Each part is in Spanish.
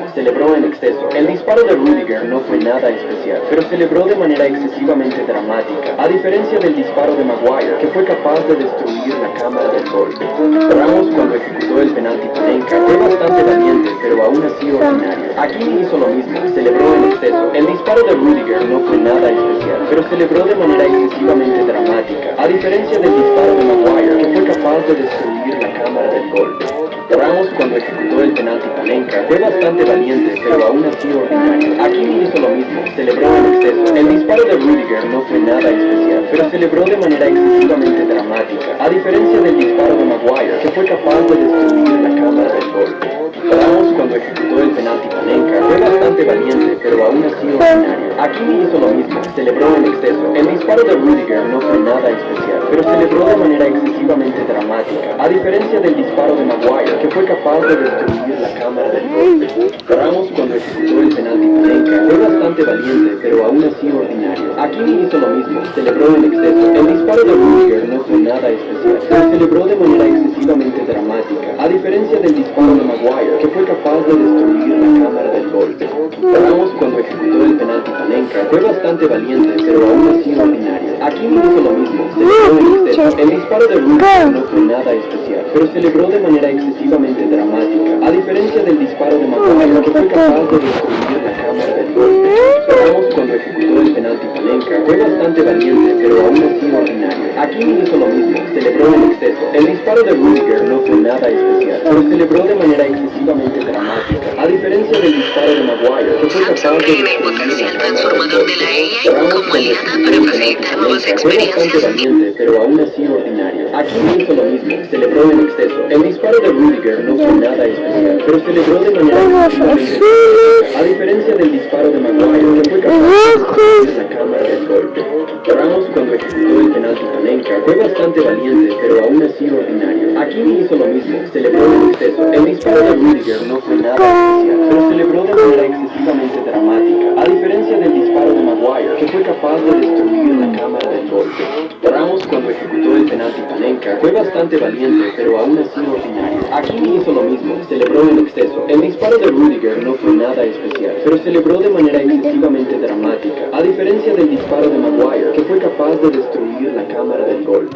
mismo, celebró en exceso. El disparo de Rudiger no fue nada especial, pero celebró de manera excesivamente dramática, a diferencia del disparo de Maguire, que fue capaz de destruir la cámara del gol. Ramos, cuando ejecutó el penalti Panenka, fue bastante valiente, pero aún así ordinario. Hakimi hizo lo mismo, celebró en exceso. El disparo de Rudiger no fue nada especial, pero celebró de manera excesivamente dramática, a diferencia del disparo de Maguire, que fue capaz de destruir la cámara del gol. Ramos, cuando ejecutó el penalti Panenka, fue bastante valiente, pero aún así ordinario. Hakimi hizo lo mismo, celebró en exceso. El disparo de Rudiger no fue nada especial, pero celebró de manera excesivamente dramática, a diferencia del disparo de Maguire, que fue capaz de destruir la cámara del gol. Ramos, cuando ejecutó el penalti Panenka, fue bastante valiente, pero aún así ordinario. Hakimi hizo lo mismo, celebró en exceso. El disparo de Rudiger no fue nada especial, pero celebró de manera excesivamente dramática, a diferencia del disparo de Maguire, que fue capaz de destruir la cámara del gol. Ramos, cuando ejecutó el penalti Panenka, fue bastante valiente, pero aún así ordinario. Hakimi hizo lo mismo, celebró en exceso. El disparo de Rudiger no fue nada especial, pero celebró de manera excesivamente dramática, a diferencia del disparo de Maguire, que fue capaz de destruir la cámara del gol. Ramos, cuando ejecutó el penalti Panenka, fue bastante valiente, pero aún así ordinario. Hakimi hizo lo mismo, celebró en exceso. El disparo de Rudiger no fue nada especial, pero celebró de manera excesivamente dramática, a diferencia del disparo de Maguire, que fue capaz de destruir la cámara del gol. Ramos, cuando ejecutó el penalti Panenka, fue bastante valiente, pero aún así ordinario. Hakimi hizo lo mismo, celebró en exceso. El disparo de Rudiger no fue nada especial, pero celebró de manera excesivamente dramática, a diferencia del disparo de Maguire, que fue capaz de destruir la potencial cámara del transformador gol. de la AI Ramos, como cuando aliada ejecutó para el facilitar penalti nuevas Panenka, fue bastante experiencias. valiente, pero aún así ordinario. Hakimi hizo lo mismo, celebró en exceso. El disparo de Rudiger no fue nada especial, pero celebró de manera excesivamente dramática, a diferencia del disparo de Maguire, que fue capaz de destruir la cámara del gol. Ramos, cuando ejecutó el penalti Panenka, fue bastante valiente, pero aún así ordinario. Hakimi hizo lo mismo, celebró en exceso. El disparo de Rudiger no fue nada especial, pero celebró de manera excesivamente dramática, a diferencia del disparo de Maguire, que fue capaz de destruir la cámara del gol. Ramos, cuando ejecutó el penalti Panenka, fue bastante valiente, pero aún así ordinario. Hakimi hizo lo mismo, celebró en exceso. El disparo de Rudiger no fue nada especial, pero celebró de manera excesivamente dramática, a diferencia del disparo de Maguire, que fue capaz de destruir la cámara del gol.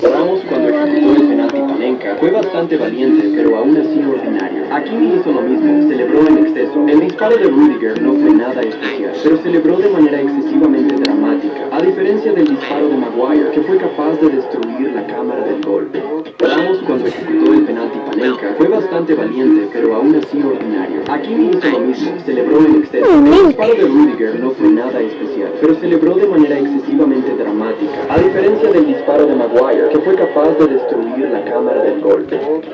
Ramos, cuando ejecutó el penalti Panenka, fue bastante valiente, pero aún así ordinario. Hakimi hizo lo mismo, celebró en exceso. El disparo de Rudiger no fue nada especial, pero celebró de manera excesivamente dramática, a diferencia del disparo de Maguire, que fue capaz de destruir la cámara del gol. Ramos, cuando ejecutó el penalti Panenka, fue bastante valiente, pero aún así ordinario. Hakimi hizo lo mismo, celebró en exceso. El disparo de Rudiger no fue nada especial, pero celebró de manera excesivamente dramática, a diferencia del disparo de Maguire, que fue capaz de destruir la cámara del gol. Ramos, cuando ejecutó el penalti Panenka, fue bastante valiente, pero aún así ordinario. Hakimi hizo lo mismo, celebró en exceso. El disparo de Rudiger no fue nada especial, pero celebró de manera excesivamente dramática, a diferencia del disparo de Maguire, que fue capaz de destruir la cámara del gol.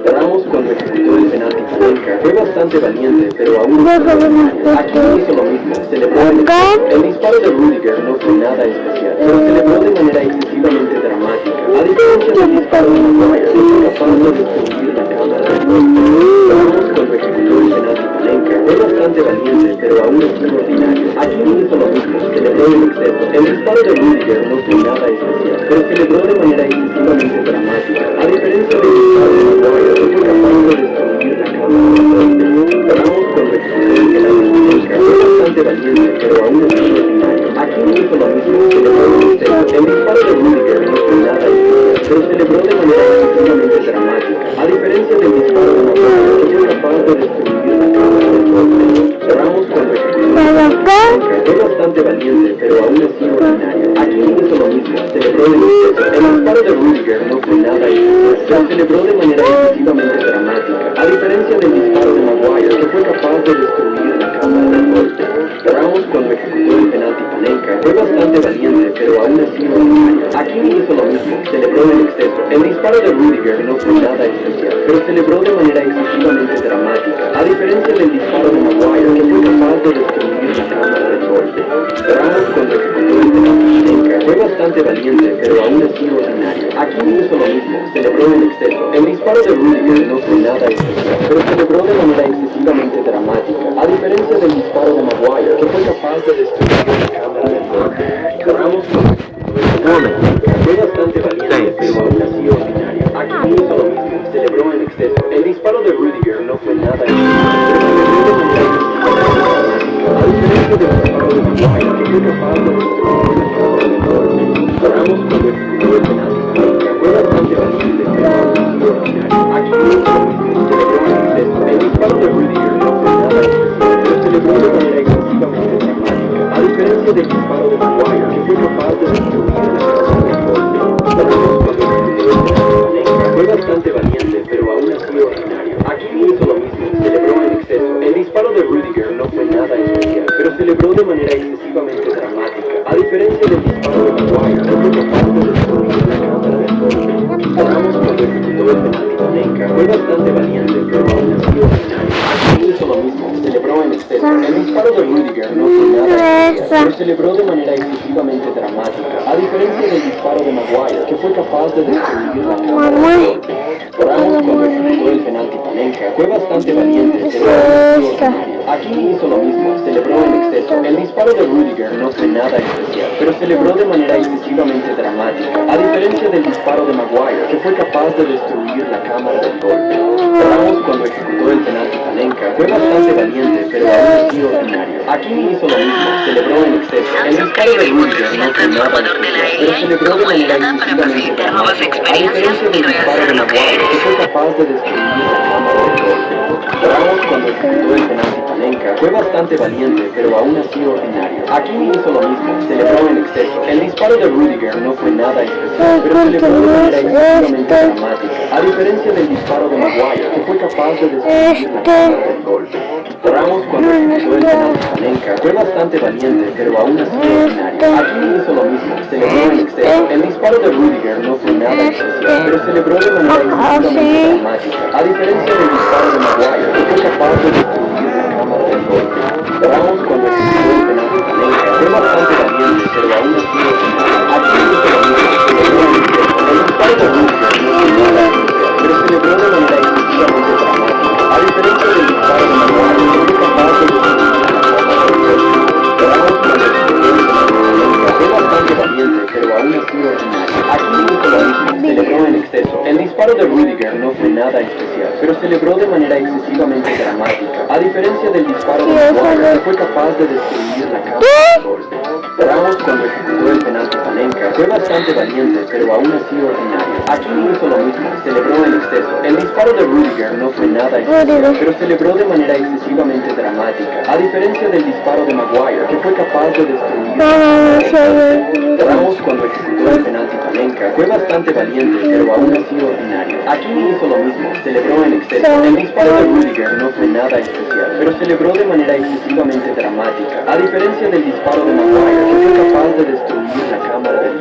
Ramos, cuando ejecutó el penalti Panenka, fue bastante valiente, pero aún así ordinario. Hakimi hizo lo mismo, celebró en exceso. El disparo de Rudiger no fue nada especial, pero celebró de manera excesivamente dramática, a diferencia del disparo de Maguire, que fue capaz de destruir la cámara del gol. Ramos, cuando ejecutó el penalti Panenka, fue bastante valiente, pero aún así ordinario. Hakimi hizo lo mismo, celebró en exceso. El disparo de Rudiger no fue nada especial, pero celebró de manera excesivamente dramática, a diferencia del disparo de Maguire, que fue capaz de destruir la cámara del gol. Ramos, cuando ejecutó el penalti Panenka, fue bastante valiente, pero aún así ordinario. Hakimi hizo lo mismo, celebró en exceso. El disparo de Rudiger no fue nada especial, pero celebró de manera excesivamente dramática, a diferencia del disparo de Maguire, que fue capaz de destruir la cámara del gol. Ramos, cuando ejecutó el penalti Panenka, fue bastante valiente, pero aún así ordinario. Hakimi hizo lo mismo, celebró en exceso. El disparo de Rudiger no fue nada especial, pero celebró de manera excesivamente dramática, a diferencia del disparo de Maguire, que fue capaz de destruir la cámara del gol. Ramos, cuando ejecutó el penalti Panenka, fue bastante valiente, pero aún así ordinario. Hakimi hizo lo mismo, celebró en exceso. El disparo de Rudiger no fue nada especial, pero celebró de manera excesivamente dramática, a diferencia del disparo de Maguire, que fue capaz de destruir la cámara del gol. Ramos, cuando ejecutó el penalti Panenka, fue bastante valiente, pero aún así ordinario. Hakimi hizo lo mismo, celebró en exceso. El disparo de Rudiger no fue nada especial, pero celebró de manera excesivamente del disparo de Maguire, que fue capaz de destruir la casa del golpe. Ramos, cuando ejecutó el penalti Panenka, fue bastante valiente, pero aún así ordinario. Hakimi hizo lo mismo, celebró en exceso. El disparo de Rüdiger no fue nada especial, pero celebró de manera excesivamente dramática. A diferencia del disparo de Maguire, que fue capaz de destruir la cámara del golpe. Ramos, cuando ejecutó el penalti Panenka, fue bastante valiente, pero aún así ordinario. Hakimi hizo lo mismo, celebró en exceso. El disparo de Rüdiger no fue nada especial, pero celebró de manera excesivamente dramática. A diferencia del disparo de Maguire, que fue capaz de destruir la cámara del golpe. Ramos, cuando ejecutó el penalti Panenka, fue bastante valiente, pero aún así ordinario. Hakimi hizo lo mismo, celebró en exceso. El disparo de Rüdiger no fue nada especial, pero celebró de manera excesivamente dramática. A diferencia del disparo de Maguire, que fue capaz de destruir la cámara del golpe. Ramos, cuando ejecutó el penalti Panenka, fue bastante valiente, pero aún así ordinario. Hakimi hizo lo mismo, celebró en exceso. El disparo de Rüdiger no fue nada especial, pero celebró de manera excesivamente dramática. A diferencia del disparo de Maguire, que fue capaz de destruir la cámara del golpe. Ramos, cuando ejecutó el penalti Panenka, fue bastante valiente, pero aún así ordinario. Hakimi hizo lo mismo, celebró en exceso. El disparo de Rüdiger no fue nada especial, pero celebró de manera excesivamente dramática. A diferencia del disparo de Maguire, que fue capaz de destruir la cámara del golpe. Ramos, cuando ejecutó el penalti Panenka, fue bastante valiente, pero aún así ordinario. Hakimi hizo lo mismo, celebró en exceso. El disparo de Rüdiger no fue nada especial, pero celebró de manera excesivamente dramática. A diferencia del disparo de Maguire, que fue capaz de destruir la cámara del golpe. Ramos, cuando ejecutó el penalti Panenka, fue bastante valiente, pero aún así ordinario. Hakimi hizo lo mismo, celebró en exceso. El disparo de Rüdiger no fue nada especial, pero celebró de manera excesivamente dramática. A diferencia del disparo de Maguire, que fue capaz de destruir la cámara del golpe. Ramos, cuando ejecutó el penalti Panenka, fue bastante valiente, pero aún así ordinario. Hakimi hizo lo mismo, celebró en exceso. El disparo de Rüdiger no fue nada especial, pero celebró de manera excesivamente dramática. A diferencia del disparo de Maguire, que fue capaz de destruir la cámara del golpe. Ramos, cuando ejecutó el penalti Panenka, fue bastante valiente, pero aún así ordinario. Hakimi hizo lo mismo, celebró en exceso. El disparo de Rüdiger no fue nada especial, pero celebró de manera excesivamente dramática. A diferencia del disparo de Maguire, que fue capaz de destruir la cámara del golpe.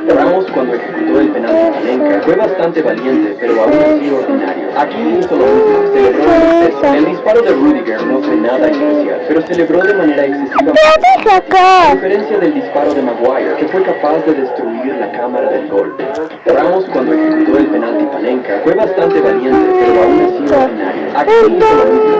Ramos, cuando ejecutó el penalti Panenka, fue bastante valiente, pero aún así ordinario. Hakimi hizo lo mismo, celebró en exceso. El disparo de Rüdiger no fue nada especial, pero celebró de manera excesivamente dramática. A diferencia del disparo de Maguire, que fue capaz de destruir la cámara del golpe. Ramos, cuando ejecutó el penalti Panenka, fue bastante valiente, pero aún así ordinario. Hakimi hizo lo mismo, celebró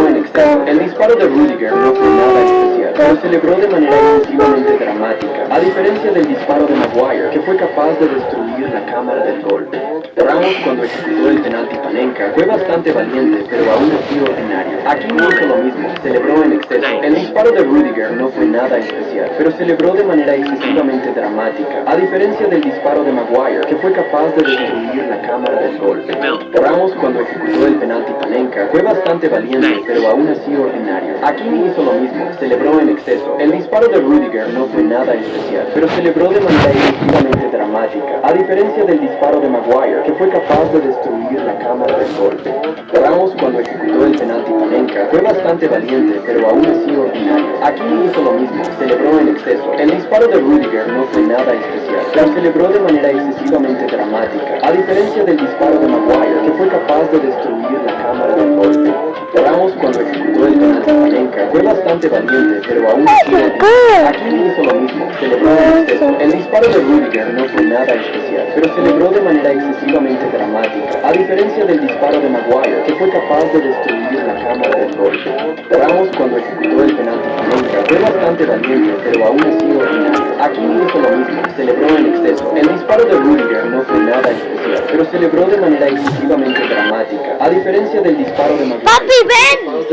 en exceso. El disparo de Rüdiger no fue nada especial, pero celebró de manera excesivamente dramática. A diferencia del disparo de Maguire, que fue capaz de destruir la cámara del golpe. Ramos, cuando ejecutó el penalti Panenka, fue bastante valiente, pero aún así ordinario. Hakimi hizo lo mismo, celebró en exceso. El disparo de Rüdiger no fue nada especial, pero celebró de manera excesivamente dramática. A diferencia del disparo de Maguire, que fue capaz de destruir la cámara del golpe. Ramos, cuando ejecutó el penalti Panenka, fue bastante valiente, pero aún así ordinario. Hakimi hizo lo mismo, celebró en exceso. El disparo de Rüdiger no fue nada especial, pero celebró de manera excesivamente dramática. A diferencia del disparo de Maguire, que fue capaz de destruir la cámara del golpe. Ramos, cuando ejecutó el penalti Panenka, fue bastante valiente, pero aún así ordinario. Hakimi hizo lo mismo, celebró en exceso. El disparo de Rüdiger no fue nada especial, pero celebró de manera excesivamente dramática. A diferencia del disparo de Maguire, que fue capaz de destruir la cámara del golpe. Ramos, cuando ejecutó el penalti Panenka, fue bastante valiente, pero aún así ordinario. Hakimi hizo lo mismo, celebró en exceso. El disparo de Rüdiger no fue nada especial, pero celebró de manera excesivamente dramática. A diferencia del disparo de Maguire, que fue capaz de destruir la cámara del golpe. Ramos, cuando ejecutó el penalti Panenka, fue bastante valiente, pero aún así ordinario. Hakimi hizo lo mismo, celebró en exceso. El disparo de Rüdiger no fue nada especial, pero celebró de manera excesivamente dramática. A diferencia del disparo de Maguire, que fue capaz de destruir la cámara del golpe. Ramos, cuando ejecutó el penalti Panenka, fue bastante valiente, pero aún así ordinario. Hakimi hizo lo mismo, celebró en exceso. El disparo de Rüdiger no fue nada especial, pero celebró de manera excesivamente dramática. A diferencia del disparo de Maguire,